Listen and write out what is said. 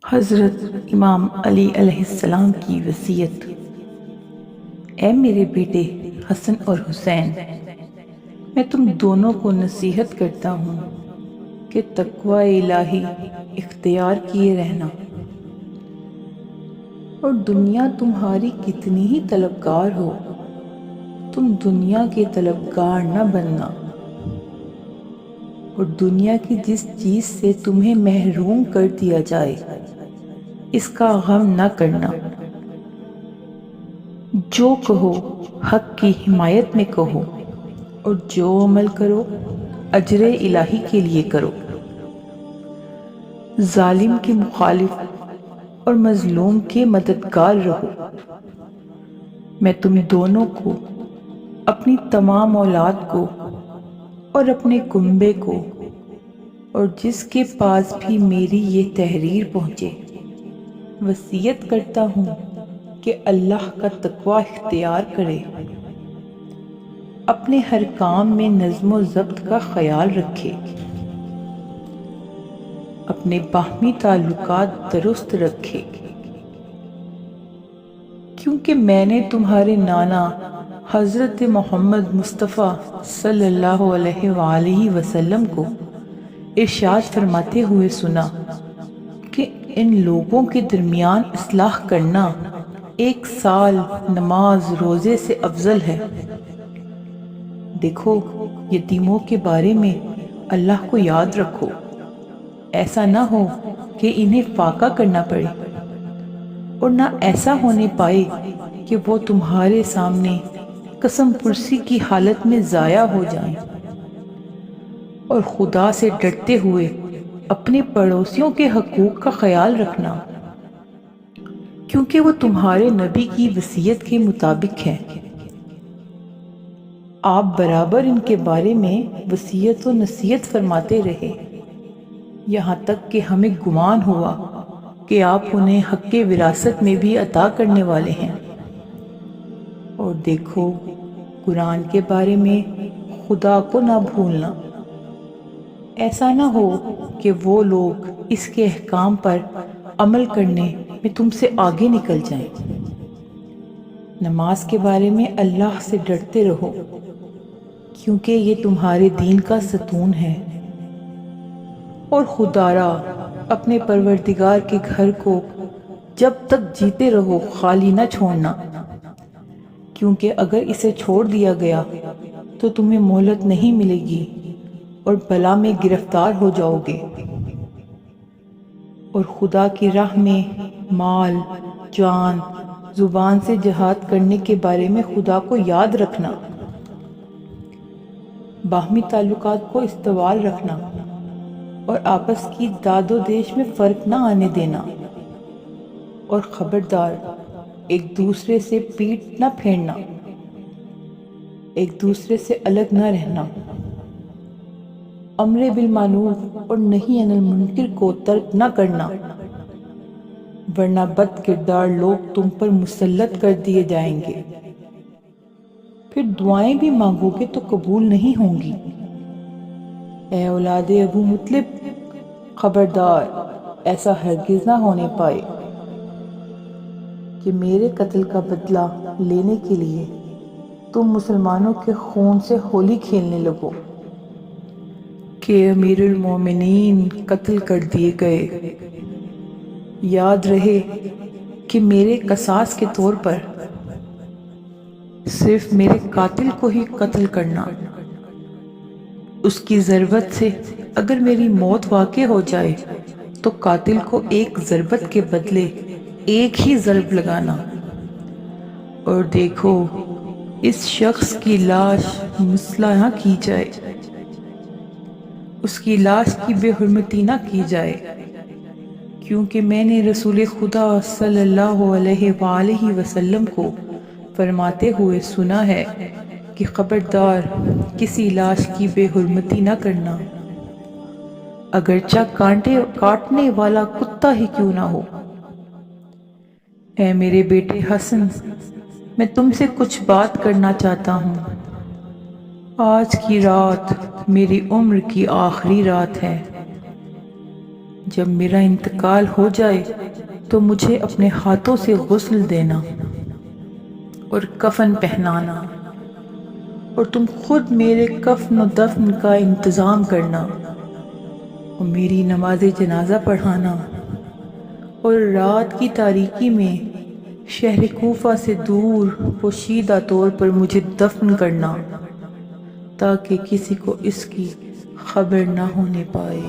حضرت امام علی علیہ السلام کی وصیت۔ اے میرے بیٹے حسن اور حسین، میں تم دونوں کو نصیحت کرتا ہوں کہ تقوی الہی اختیار کیے رہنا، اور دنیا تمہاری کتنی ہی طلبگار ہو، تم دنیا کے طلبگار نہ بننا، اور دنیا کی جس چیز سے تمہیں محروم کر دیا جائے اس کا غم نہ کرنا۔ جو کہو حق کی حمایت میں کہو، اور جو عمل کرو اجر الہی کے لیے کرو۔ ظالم کے مخالف اور مظلوم کے مددگار رہو۔ میں تم دونوں کو، اپنی تمام اولاد کو اور اپنے کنبے کو، اور جس کے پاس بھی میری یہ تحریر پہنچے، وصیت کرتا ہوں کہ اللہ کا تقوی اختیار کرے، اپنے ہر کام میں نظم و ضبط کا خیال رکھے، اپنے باہمی تعلقات درست رکھے، کیونکہ میں نے تمہارے نانا حضرت محمد مصطفیٰ صلی اللہ علیہ وآلہ وسلم کو ارشاد فرماتے ہوئے سنا کہ ان لوگوں کے درمیان اصلاح کرنا 1 سال نماز روزے سے افضل ہے۔ دیکھو، یتیموں کے بارے میں اللہ کو یاد رکھو، ایسا نہ ہو کہ انہیں فاقہ کرنا پڑے، اور نہ ایسا ہونے پائے کہ وہ تمہارے سامنے قسم پرسی کی حالت میں ضائع ہو جائیں، اور خدا سے ڈرتے ہوئے اپنے پڑوسیوں کے حقوق کا خیال رکھنا، کیونکہ وہ تمہارے نبی کی وصیت کے مطابق ہے۔ آپ برابر ان کے بارے میں وصیت و نصیحت فرماتے رہے، یہاں تک کہ ہمیں گمان ہوا کہ آپ انہیں حق وراثت میں بھی عطا کرنے والے ہیں۔ اور دیکھو، قرآن کے بارے میں خدا کو نہ بھولنا، ایسا نہ ہو کہ وہ لوگ اس کے احکام پر عمل کرنے میں تم سے آگے نکل جائیں۔ نماز کے بارے میں اللہ سے ڈرتے رہو، کیونکہ یہ تمہارے دین کا ستون ہے، اور خدا را اپنے پروردگار کے گھر کو جب تک جیتے رہو خالی نہ چھوڑنا، کیونکہ اگر اسے چھوڑ دیا گیا تو تمہیں مہلت نہیں ملے گی اور بلا میں گرفتار ہو جاؤ گے۔ اور خدا کی راہ میں مال، جان، زبان سے جہاد کرنے کے بارے میں خدا کو یاد رکھنا، باہمی تعلقات کو استوار رکھنا، اور آپس کی داد و دیش میں فرق نہ آنے دینا، اور خبردار، ایک دوسرے سے پیٹھ نہ پھیرنا، ایک دوسرے سے الگ نہ رہنا، امر بالمعروف اور نہی عن المنکر کو ترک نہ کرنا، ورنہ بد کردار لوگ تم پر مسلط کر دیے جائیں گے، پھر دعائیں بھی مانگو گے تو قبول نہیں ہوں گی۔ اے اولاد ابو مطلب، خبردار، ایسا ہرگز نہ ہونے پائے کہ میرے قتل کا بدلہ لینے کے لیے تم مسلمانوں کے خون سے ہولی کھیلنے لگو کہ امیر المومنین قتل کر دیے گئے۔ یاد رہے کہ میرے قصاص کے طور پر صرف میرے قاتل کو ہی قتل کرنا، اس کی ضربت سے اگر میری موت واقع ہو جائے تو قاتل کو 1 ضربت کے بدلے 1 ہی ضرب لگانا، اور دیکھو، اس شخص کی لاش مسلح نہ کی جائے، اس کی لاش کی بے حرمتی نہ کی جائے، کیونکہ میں نے رسول خدا صلی اللہ علیہ وآلہ وسلم کو فرماتے ہوئے سنا ہے کہ خبردار، کسی لاش کی بے حرمتی نہ کرنا، اگرچہ کاٹنے والا کتا ہی کیوں نہ ہو۔ اے میرے بیٹے حسن، میں تم سے کچھ بات کرنا چاہتا ہوں۔ آج کی رات میری عمر کی آخری رات ہے، جب میرا انتقال ہو جائے تو مجھے اپنے ہاتھوں سے غسل دینا اور کفن پہنانا، اور تم خود میرے کفن و دفن کا انتظام کرنا اور میری نماز جنازہ پڑھانا، اور رات کی تاریکی میں شہر کوفہ سے دور پوشیدہ طور پر مجھے دفن کرنا تاکہ کسی کو اس کی خبر نہ ہونے پائے۔